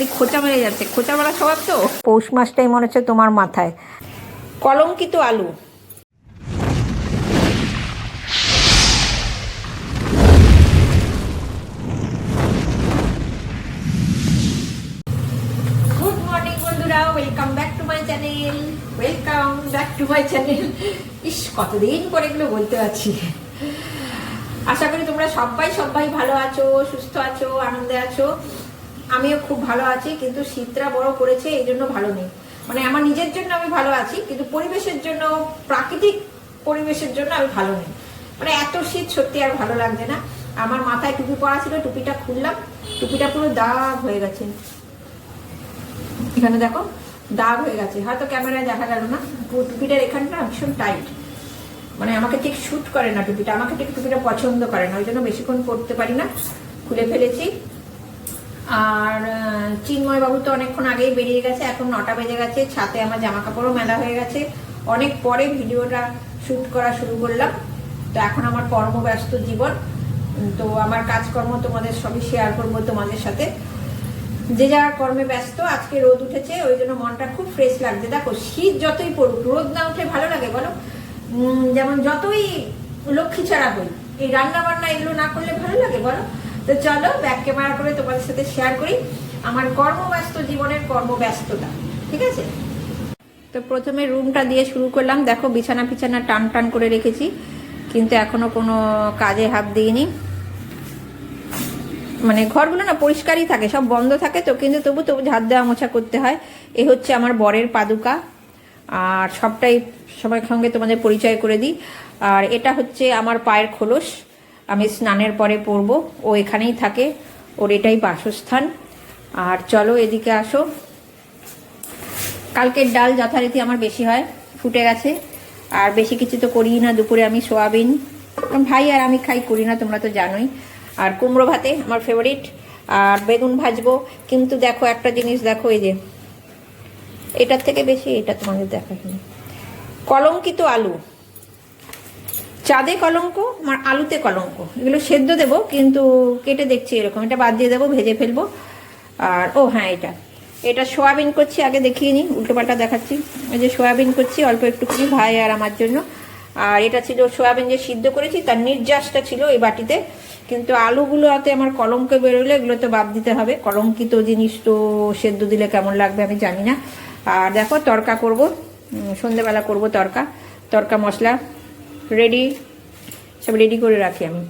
খালি খোঁচা মেরে যাচ্ছে, খোঁচা মারা স্বভাব তো। পৌষ মাসটাই মনে হচ্ছে তোমার মাথায়। কলঙ্কিত আলু। গুড মর্নিং বন্ধুরা, welcome back to my channel. Welcome back to my channel. ইস, কতদিন পরে এগুলো বলতে পারছি। আশা করি তোমরা সবাই ভালো আছো, সুস্থ আছো, আনন্দে আছো। আমিও খুব ভালো আছি, কিন্তু শীতটা বড় পড়েছে, এই জন্য ভালো নেই। মানে আমার নিজের জন্য আমি ভালো আছি, কিন্তু পরিবেশের জন্য, প্রাকৃতিক পরিবেশের জন্য আমি ভালো নেই। মানে এত শীত সত্যি আর ভালো লাগছে না। আমার মাথায় টুপি পরা ছিল, টুপিটা খুললাম, টুপিটা পুরো দাগ হয়ে গেছে। এখানে দেখো দাগ হয়ে গেছে, হয়তো ক্যামেরায় দেখা গেল না। টুপিটার এখানটা ভীষণ টাইট, মানে আমাকে ঠিক শ্যুট করে না টুপিটা, আমাকে ঠিক টুপিটা পছন্দ করে না, ওই জন্য বেশিক্ষণ পরতে পারি না, খুলে ফেলেছি। আর চিন্ময় বাবু তো অনেকক্ষণ আগেই বেরিয়ে গেছে, এখন 9টা বেজে গেছে। ছাতে আমার জামা কাপড়ও মেলা হয়ে গেছে। অনেক পরে ভিডিওটা শ্যুট করা শুরু করলাম। তো এখন আমার কর্মব্যস্ত জীবন, তো আমার কাজকর্ম তোমাদের সবই শেয়ার করবো তোমাদের সাথে। যে যার কর্মে ব্যস্ত। আজকে রোদ উঠেছে, ওই জন্য মনটা খুব ফ্রেশ লাগছে। দেখো শীত যতই পড়ুক, রোদ না উঠলে ভালো লাগে বলো? যেমন যতই লক্ষ্মী ছাড়া হই, এই রান্না বান্না এগুলো না করলে ভালো লাগে বলো? তো চলো ব্যাক ক্যামেরা করে তোমাদের সাথে শেয়ার করি আমার কর্মব্যস্ত জীবনের কর্মব্যস্ততা, ঠিক আছে? তো প্রথমে রুমটা দিয়ে শুরু করলাম। দেখো বিছানা ফিছানা টান টান করে রেখেছি, কিন্তু এখনো কোনো কাজে হাত দিইনি। মানে ঘরগুলো না পরিষ্কারই থাকে, সব বন্ধ থাকে তো, কিন্তু তবু ঝাড় দেওয়া মোছা করতে হয়। এ হচ্ছে আমার বরের পাদুকা, আর সবটাই সবার সঙ্গে তোমাদের পরিচয় করে দিই। আর এটা হচ্ছে আমার পায়ের খোলস, আমি স্নানের পরে পরবো। ও এখানেই থাকে, ওর এটাই বাসস্থান। আর চলো এদিকে আসো। কালকের ডাল যথারীতি আমার বেশি হয়, ফুটে গেছে। আর বেশি কিছু তো করি না। দুপুরে আমি সোয়াবিন, ভাই আর আমি খাই, করি না, তোমরা তো জানোই। আর কুমড়ো ভাতে আমার ফেভারিট। আর বেগুন ভাজবো। কিন্তু দেখো একটা জিনিস দেখো, এই যে এটার থেকে বেশি এটা তোমাদের দেখাখিনি, কলঙ্কিত আলু। চাঁদে কলঙ্ক, আমার আলুতে কলঙ্ক। এগুলো সেদ্ধ দেবো, কিন্তু কেটে দেখছি এরকম, এটা বাদ দিয়ে দেবো, ভেজে ফেলবো। আর ও হ্যাঁ, এটা সোয়াবিন করছি, আগে দেখিয়ে নিই, উল্টোপাল্টা দেখাচ্ছি। এই যে সোয়াবিন করছি অল্প একটুখানি, ভাই আর আমার জন্য। আর এটা ছিল সোয়াবিন যে সিদ্ধ করেছি, তার নির্যাসটা ছিল এই বাটিতে। কিন্তু আলুগুলোতে আমার কলঙ্ক বেরোলে এগুলো তো বাদ দিতে হবে। কলঙ্কিত জিনিস তো সেদ্ধ দিলে কেমন লাগবে আমি জানি না। আর দেখো তড়কা করব, সন্ধেবেলা করব তড়কা মশলা রেডি, সব রেডি করে রাখি আমি।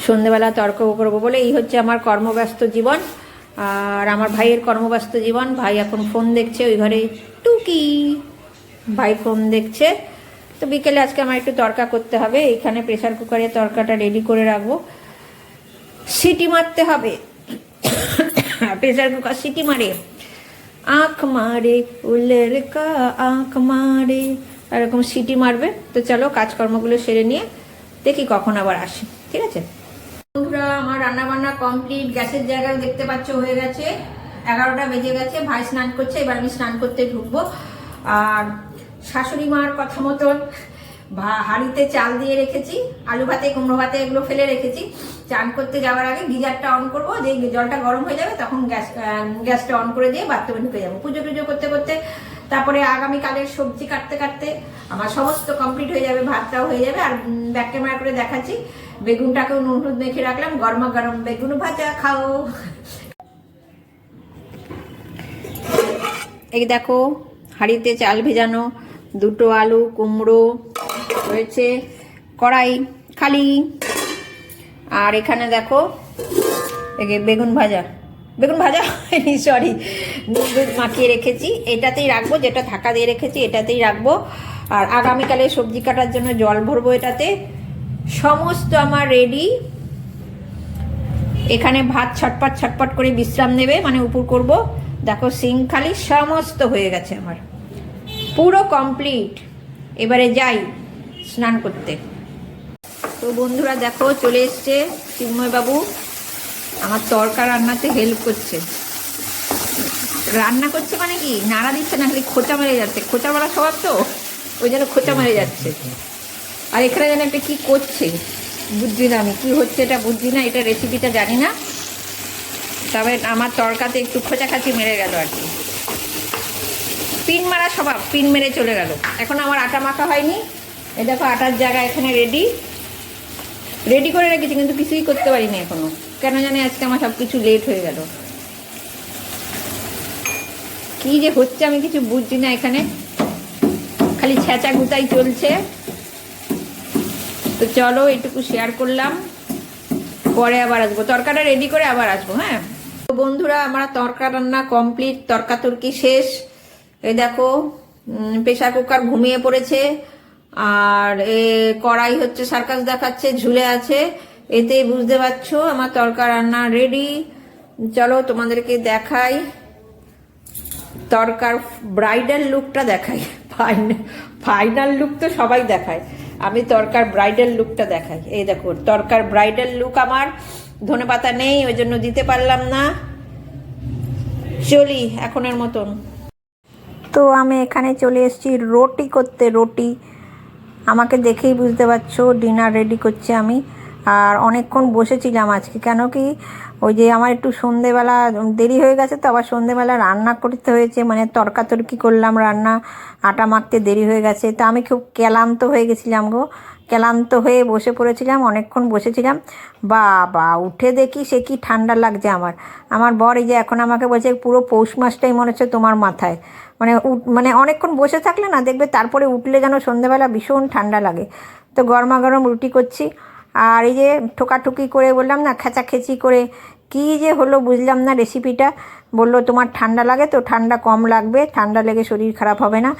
সন্ধেবেলা তর্ক করবো বলে। এই হচ্ছে আমার কর্মব্যস্ত জীবন। আর আমার ভাইয়ের কর্মব্যস্ত জীবন। ভাই এখন ফোন দেখছে ওই ঘরে, টুকি ভাই ফোন দেখছে। তো বিকেলে আজকে আমার একটু তড়কা করতে হবে। এখানে প্রেসার কুকারে তড়কাটা রেডি করে রাখবো, সিটি মারতে হবে। প্রেসার কুকার সিটি মারে, আঁখ মারে উলের কা আঁখ মারে, এরকম সিটি মারবে। তো চলো কাজকর্মগুলো সেরে নিয়ে দেখি কখন আবার আসি, ঠিক আছে? বন্ধুরা আমার রান্না বান্না কমপ্লিট। গ্যাসের জায়গায় দেখতে পাচ্ছ হয়ে গেছে, 11টা বেজে গেছে। ভাই স্নান করছে, এবার আমি স্নান করতে ঢুকবো। আর শাশুড়ি মার কথা মতন হাঁড়িতে চাল দিয়ে রেখেছি, আলু ভাতে কুমড়ো ভাতে এগুলো ফেলে রেখেছি। চান করতে যাওয়ার আগে গিজারটা অন করবো, যে জলটা গরম হয়ে যাবে তখন গ্যাসটা অন করে দিয়ে বাথরুমে ঢুকে যাবো। পুজো টুজো করতে করতে তারপরে আগামীকালের সবজি কাটতে কাটতে আমার সমস্ত কমপ্লিট হয়ে যাবে, ভাতটাও হয়ে যাবে। আর ব্যাক ক্যামেরা করে দেখাচ্ছি, বেগুনটাকেও নুন হলুদ মেখে রাখলাম, গরমা গরম বেগুন ভাজা খাও। এই দেখো হাঁড়িতে চাল ভেজানো, দুটো আলু কুমড়ো রয়েছে, কড়াই খালি। আর এখানে দেখো বেগুন ভাজা সরি, নুন দুধ মাখিয়ে রেখেছি, এটাতেই রাখবো, যেটা ঢাকা দিয়ে রেখেছি এটাতেই রাখবো। আর আগামীকালে সবজি কাটার জন্য জল ভরবো এটাতে। সমস্ত আমার রেডি। এখানে ভাত ছটপট করে বিশ্রাম নেবে, মানে উপর করব। দেখো সিং খালি, সমস্ত হয়ে গেছে আমার, পুরো কমপ্লিট। এবারে যাই স্নান করতে। তো বন্ধুরা দেখো চলে এসছে চিন্ময় বাবু, আমার তড়কা রান্নাতে হেল্প করছে। রান্না করছে মানে কি, নাড়া দিচ্ছে না, খালি খোঁচা মেরে যাচ্ছে। খোঁচা মারা স্বভাব তো, ওই জন্য খোঁচা মেরে যাচ্ছে। আর এখানে যেন একটা কি করছে বুঝছি না, আমি কি হচ্ছে এটা বুঝছি না, এটা রেসিপিটা জানি না। তবে আমার তরকাতে একটু খোঁচাখাচি মেরে গেল আর কি, পিন মারা স্বভাব, পিন মেরে চলে গেল। এখন আমার আটা মাখা হয়নি, এই দেখো আটার জায়গা এখানে রেডি করে রেখেছি, কিন্তু কিছুই করতে পারিনি এখনো, কেন জানি আজকে আমার সব কিছু লেট হয়ে গেল। কি যে হচ্ছে আমি কিছু বুঝছি না, এখানে খালি ছেঁচা গুতাই চলছে। তো চলো এইটুকু শেয়ার করলাম, পরে আবার আসবো, তরকাটা রেডি করে আবার আসবো। হ্যাঁ তো বন্ধুরা, আমার তরকা রান্না কমপ্লিট, তরকাতরকি শেষ। এই দেখো প্রেশার কুকার ঘুমিয়ে পড়েছে, আর কড়াই হচ্ছে সার্কাস দেখাচ্ছে, ঝুলে আছে, এতেই বুঝতে পারছো আমার তরকা রান্না রেডি। চলো তোমাদেরকে দেখাই, তরকার ব্রাইডাল লুকটা দেখাই। ফাইনাল লুক তো সবাই দেখায়, আমি তরকার ব্রাইডাল লুকটা দেখাই। এই দেখো তরকার ব্রাইডাল লুক আমার, ধনেপাতা নেই ওই জন্য দিতে পারলাম না। চলি এখনের মতন। তো আমি এখানে চলে এসেছি রুটি করতে। রুটি আমাকে দেখেই বুঝতে পারছো ডিনার রেডি করছি আমি। আর অনেকক্ষণ বসেছিলাম আজকে, কেন কি ওই যে আমার একটু সন্ধেবেলা দেরি হয়ে গেছে, তো আবার সন্ধেবেলা রান্না করতে হয়েছে, মানে তরকাতরকি করলাম, রান্না আটা মাখতে দেরি হয়ে গেছে। তো আমি খুব ক্লান্ত হয়ে গেছিলাম গো, ক্লান্ত হয়ে বসে পড়েছিলাম, অনেকক্ষণ বসেছিলাম। বাবা উঠে দেখি সে কি ঠান্ডা লাগছে আমার বর এই যে এখন আমাকে বলছে পুরো পৌষ মাসটাই মনে হচ্ছে তোমার মাথায়, মানে অনেকক্ষণ বসে থাকলে না দেখবে তারপরে উঠলে যেন সন্ধ্যেবেলা ভীষণ ঠান্ডা লাগে। তো গরমা গরম রুটি করছি, আর এই যে ঠোকাঠুকি করে বললাম না, খেচাখেচি করে কী যে হলো বুঝলাম না রেসিপিটা। বললো তোমার ঠান্ডা লাগে তো, ঠান্ডা কম লাগবে, ঠান্ডা লেগে শরীর খারাপ হবে না।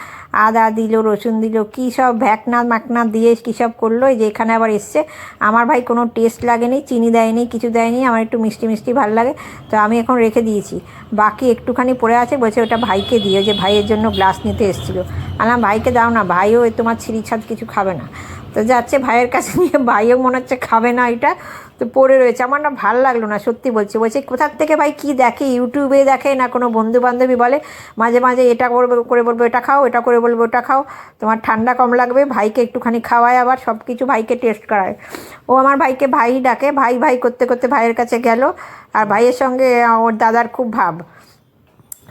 আদা দিল, রসুন দিল, কী সব ভ্যাকনা ম্যাকনা দিয়ে কী সব করলো। এই যে এখানে আবার এসছে, আমার ভাই কোনো টেস্ট লাগেনি, চিনি দেয়নি, কিছু দেয়নি, আমার একটু মিষ্টি মিষ্টি ভালো লাগে, তো আমি এখন রেখে দিয়েছি। বাকি একটুখানি পড়ে আছে, বলছে ওটা ভাইকে দিও, যে ভাইয়ের জন্য গ্লাস নিতে এসেছিলো। আলাম ভাইকে দাও না, ভাইও তোমার ছিঁড়ি ছাদ কিছু খাবে না। তো যাচ্ছে ভাইয়ের কাছে নিয়ে, ভাইও মনে হচ্ছে খাবে না এটা, তো পড়ে রয়েছে। আমার না ভাল লাগলো না, সত্যি বলছি। বলছে কোথার থেকে ভাই কী দেখে, ইউটিউবে দেখে না কোনো বন্ধু বান্ধবী বলে মাঝে মাঝে এটা করে বলবো এটা খাও, এটা করে বলবো ওটা খাও, তোমার ঠান্ডা কম লাগবে। ভাইকে একটুখানি খাওয়ায়, আবার সব কিছু ভাইকে টেস্ট করায়। ও আমার ভাইকে ভাই ডাকে, ভাই ভাই করতে করতে ভাইয়ের কাছে গেল। আর ভাইয়ের সঙ্গে ওর দাদার খুব ভাব,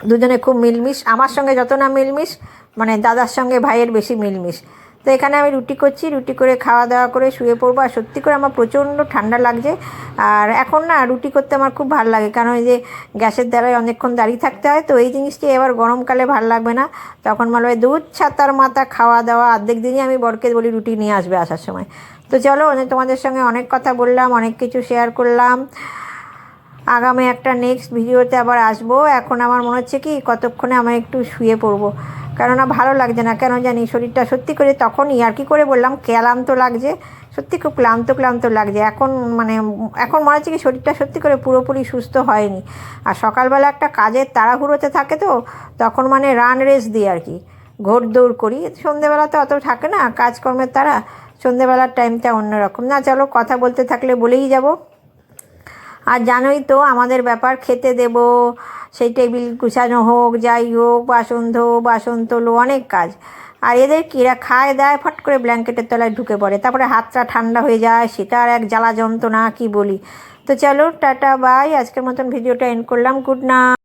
দুজনে খুব মিলমিশ, আমার সঙ্গে যত না মিলমিশ, মানে দাদার সঙ্গে ভাইয়ের বেশি মিলমিশ। তো এখানে আমি রুটি করছি, রুটি করে খাওয়া দাওয়া করে শুয়ে পড়বো। আর সত্যি করে আমার প্রচণ্ড ঠান্ডা লাগছে, আর এখন না রুটি করতে আমার খুব ভালো লাগে, কারণ এই যে গ্যাসের দ্বারায় অনেকক্ষণ দাঁড়িয়ে থাকতে হয়, তো এই জিনিসটি এবার গরমকালে ভালো লাগবে না। তখন মনে হয় দুধ ছাতার মাথা খাওয়া দাওয়া। অর্ধেক দিনই আমি বরকে বলি রুটি নিয়ে আসবে আসার সময়। তো চলো তোমাদের সঙ্গে অনেক কথা বললাম, অনেক কিছু শেয়ার করলাম। আগামী একটা নেক্সট ভিডিওতে আবার আসবো। এখন আমার মনে হচ্ছে কি কতক্ষণে আমি একটু শুয়ে পড়বো, কেননা ভালো লাগছে না, কেন জানি শরীরটা সত্যি করে, তখনই আর কি করে বললাম ক্লান্ত লাগছে, সত্যি খুব ক্লান্ত লাগছে এখন। মানে এখন মনে হচ্ছে কি শরীরটা সত্যি করে পুরোপুরি সুস্থ হয়নি। আর সকালবেলা একটা কাজের তাড়াহুড়োতে থাকে, তো তখন মানে রান রেস দিই আর কি, ঘোড়দৌড় করি। সন্ধেবেলা তো অত থাকে না কাজকর্মের তারা, সন্ধেবেলার টাইমটা অন্যরকম। না চলো কথা বলতে থাকলে বলেই যাব। আর জানোই তো আমাদের ব্যাপার, খেতে দেব, সেই টেবিল গুছানো হোক, যাই হোক, বাসন তোলো, অনেক কাজ। আর এদের কিরা খায় দেয়, ফট করে ব্ল্যাঙ্কেটের তলায় ঢুকে পড়ে, তারপরে হাতটা ঠান্ডা হয়ে যায়, সেটা আর এক জ্বালা যন্ত্রণা, কি বলি। তো চলো টাটা বাই, আজকের মতন ভিডিওটা এন্ড করলাম, গুড নাইট।